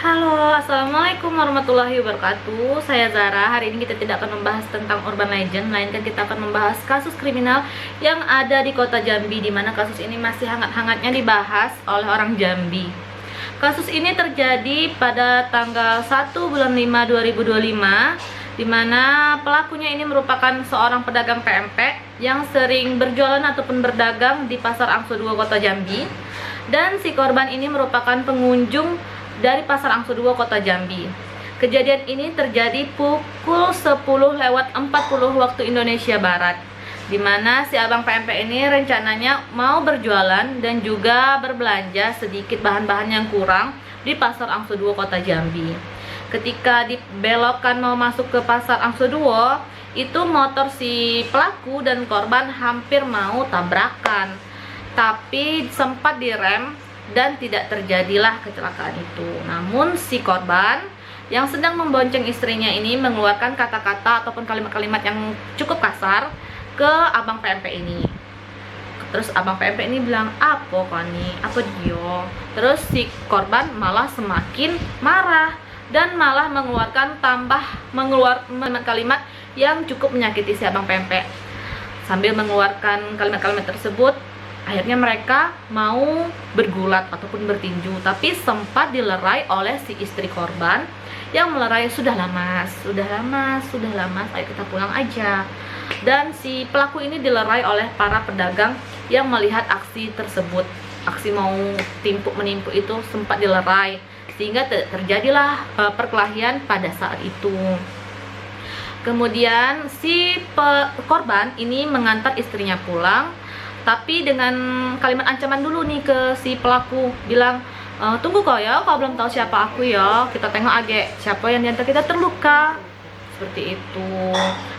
Halo, assalamualaikum warahmatullahi wabarakatuh. Saya Zara. Hari ini kita tidak akan membahas tentang urban legend, melainkan kita akan membahas kasus kriminal yang ada di kota Jambi, di mana kasus ini masih hangat-hangatnya dibahas oleh orang Jambi. Kasus ini terjadi pada tanggal 1 bulan 5 2025, di mana pelakunya ini merupakan seorang pedagang pempek yang sering berjualan ataupun berdagang di Pasar Angso 2 Kota Jambi. Dan si korban ini merupakan pengunjung dari Pasar Angso 2 Kota Jambi. Kejadian ini terjadi pukul 10:40 waktu Indonesia Barat, di mana si abang pempek ini rencananya mau berjualan dan juga berbelanja sedikit bahan-bahan yang kurang di Pasar Angso 2 Kota Jambi. Ketika dibelokkan mau masuk ke Pasar Angso 2, itu motor si pelaku dan korban hampir mau tabrakan, tapi sempat direm dan tidak terjadilah kecelakaan itu. Namun si korban yang sedang membonceng istrinya ini mengeluarkan kata-kata ataupun kalimat-kalimat yang cukup kasar ke abang PMP ini. Terus abang PMP ini bilang, "Apa kani? Apa dia?" Terus si korban malah semakin marah dan malah mengeluarkan kalimat-kalimat yang cukup menyakiti si abang PMP. Sambil mengeluarkan kalimat-kalimat tersebut, akhirnya mereka mau bergulat ataupun bertinju, tapi sempat dilerai oleh si istri korban yang melerai, "Sudahlah mas, ayo kita pulang aja." Dan si pelaku ini dilerai oleh para pedagang yang melihat aksi tersebut. Aksi mau menipu itu sempat dilerai, sehingga terjadilah perkelahian pada saat itu. Kemudian si korban ini mengantar istrinya pulang, tapi dengan kalimat ancaman dulu nih ke si pelaku, bilang, "Tunggu kau ya, kau belum tahu siapa aku ya, kita tengok aja siapa yang diantar kita terluka." Seperti itu.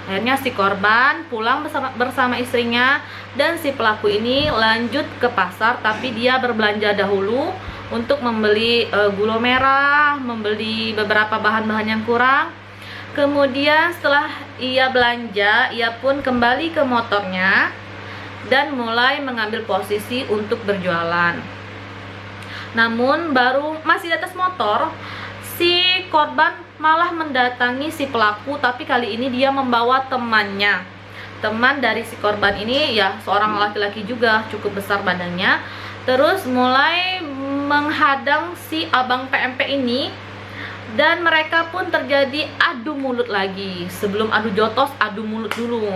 Akhirnya si korban pulang bersama istrinya, dan si pelaku ini lanjut ke pasar, tapi dia berbelanja dahulu untuk membeli gula merah, membeli beberapa bahan-bahan yang kurang. Kemudian setelah ia belanja, ia pun kembali ke motornya dan mulai mengambil posisi untuk berjualan. Namun baru masih di atas motor, si korban malah mendatangi si pelaku, tapi kali ini dia membawa temannya. Teman dari si korban ini ya seorang laki-laki juga, cukup besar badannya. Terus mulai menghadang si abang PMP ini, dan mereka pun terjadi adu mulut lagi. Sebelum adu jotos, adu mulut dulu.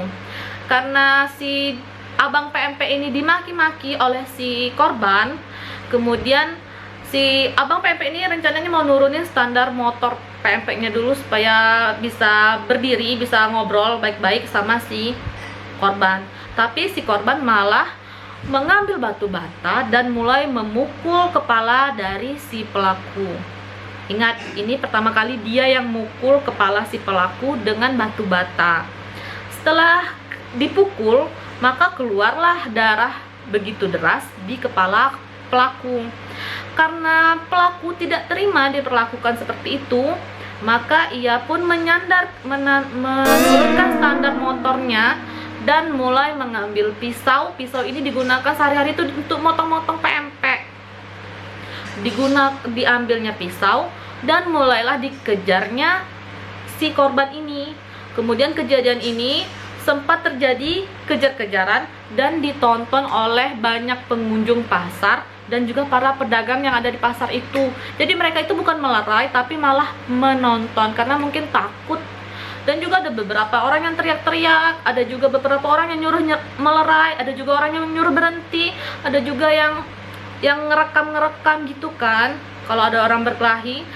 Karena si abang PMP ini dimaki-maki oleh si korban, kemudian si abang PMP ini rencananya mau nurunin standar motor PMP-nya dulu supaya bisa berdiri, bisa ngobrol baik-baik sama si korban. Tapi si korban malah mengambil batu bata dan mulai memukul kepala dari si pelaku. Ingat, ini pertama kali dia yang mukul kepala si pelaku dengan batu bata. Setelah dipukul, maka keluarlah darah begitu deras di kepala pelaku. Karena pelaku tidak terima diperlakukan seperti itu, maka ia pun menurunkan standar motornya dan mulai mengambil pisau. Pisau ini digunakan sehari-hari itu untuk motong-motong pempek. Diambilnya pisau dan mulailah dikejarnya si korban ini. Kemudian kejadian ini sempat terjadi kejar-kejaran dan ditonton oleh banyak pengunjung pasar dan juga para pedagang yang ada di pasar itu. Jadi mereka itu bukan melerai, tapi malah menonton karena mungkin takut. Dan juga ada beberapa orang yang teriak-teriak, ada juga beberapa orang yang nyuruh melerai, ada juga orang yang nyuruh berhenti, ada juga yang ngerekam gitu kan kalau ada orang berkelahi.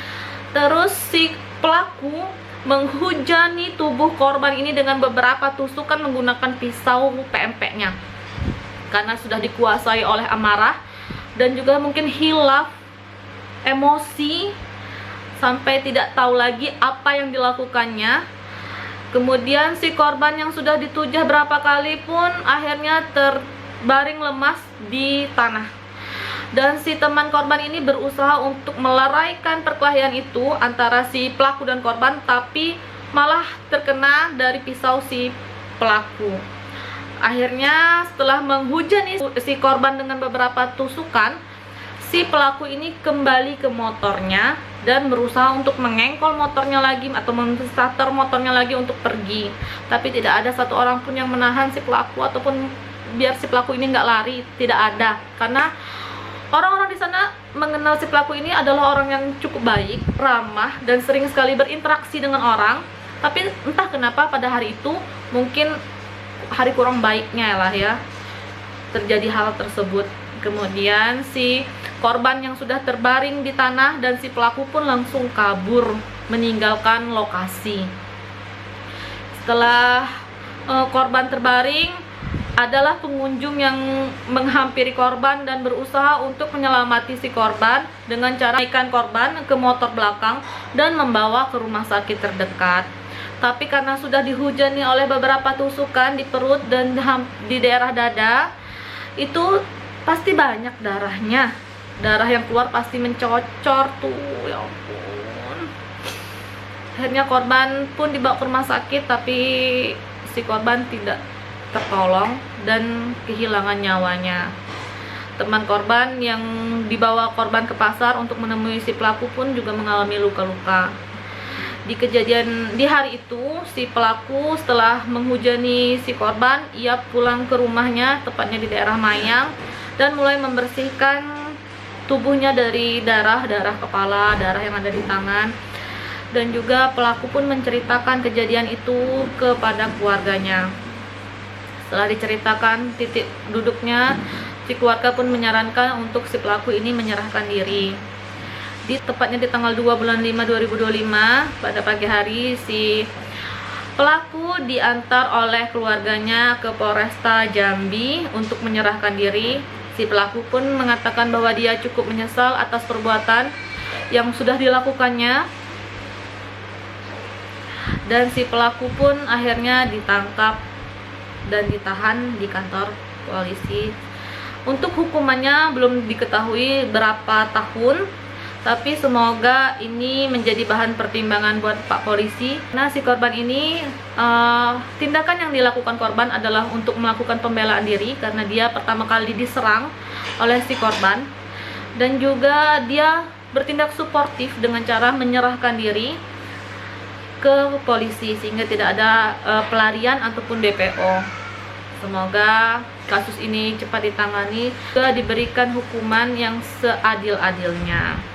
Terus si pelaku menghujani tubuh korban ini dengan beberapa tusukan menggunakan pisau PMP-nya, karena sudah dikuasai oleh amarah dan juga mungkin hilaf emosi sampai tidak tahu lagi apa yang dilakukannya. Kemudian si korban yang sudah ditujah berapa kali pun akhirnya terbaring lemas di tanah. Dan si teman korban ini berusaha untuk meleraikan perkelahian itu antara si pelaku dan korban, tapi malah terkena dari pisau si pelaku. Akhirnya setelah menghujani si korban dengan beberapa tusukan, si pelaku ini kembali ke motornya dan berusaha untuk mengengkol motornya lagi atau menstarter motornya lagi untuk pergi. Tapi tidak ada satu orang pun yang menahan si pelaku ataupun biar si pelaku ini nggak lari, tidak ada. Karena orang-orang di sana mengenal si pelaku ini adalah orang yang cukup baik, ramah, dan sering sekali berinteraksi dengan orang. Tapi entah kenapa pada hari itu, mungkin hari kurang baiknya lah ya, terjadi hal tersebut. Kemudian si korban yang sudah terbaring di tanah dan si pelaku pun langsung kabur meninggalkan lokasi. Setelah korban terbaring, adalah pengunjung yang menghampiri korban dan berusaha untuk menyelamati si korban dengan cara menaikkan korban ke motor belakang dan membawa ke rumah sakit terdekat. Tapi karena sudah dihujani oleh beberapa tusukan di perut dan di daerah dada, itu pasti banyak darahnya. Darah yang keluar pasti mencocor tuh, ya ampun. Akhirnya korban pun dibawa ke rumah sakit, tapi si korban tidak tertolong dan kehilangan nyawanya. Teman korban yang dibawa korban ke pasar untuk menemui si pelaku pun juga mengalami luka-luka. Di hari itu, si pelaku setelah menghujani si korban, ia pulang ke rumahnya, tepatnya di daerah Mayang, dan mulai membersihkan tubuhnya dari darah kepala, darah yang ada di tangan. Dan juga pelaku pun menceritakan kejadian itu kepada keluarganya. Setelah diceritakan titik duduknya, si keluarga pun menyarankan untuk si pelaku ini menyerahkan diri. Tepatnya di tanggal 2 bulan 5 2025 pada pagi hari, si pelaku diantar oleh keluarganya ke Polresta Jambi untuk menyerahkan diri. Si pelaku pun mengatakan bahwa dia cukup menyesal atas perbuatan yang sudah dilakukannya, dan si pelaku pun akhirnya ditangkap dan ditahan di kantor polisi. Untuk hukumannya belum diketahui berapa tahun, tapi semoga ini menjadi bahan pertimbangan buat Pak Polisi. Nah, si korban ini, tindakan yang dilakukan korban adalah untuk melakukan pembelaan diri karena dia pertama kali diserang oleh si korban, dan juga dia bertindak suportif dengan cara menyerahkan diri ke polisi sehingga tidak ada pelarian ataupun DPO. Semoga kasus ini cepat ditangani dan diberikan hukuman yang seadil-adilnya.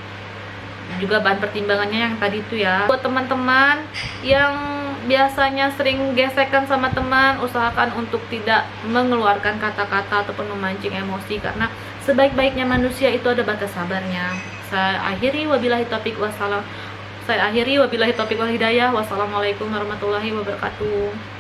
Juga bahan pertimbangannya yang tadi itu ya. Buat teman-teman yang biasanya sering gesekan sama teman, usahakan untuk tidak mengeluarkan kata-kata ataupun memancing emosi, karena sebaik-baiknya manusia itu ada batas sabarnya. Saya akhiri wabillahi taufiq wal hidayah. Wassalamualaikum warahmatullahi wabarakatuh.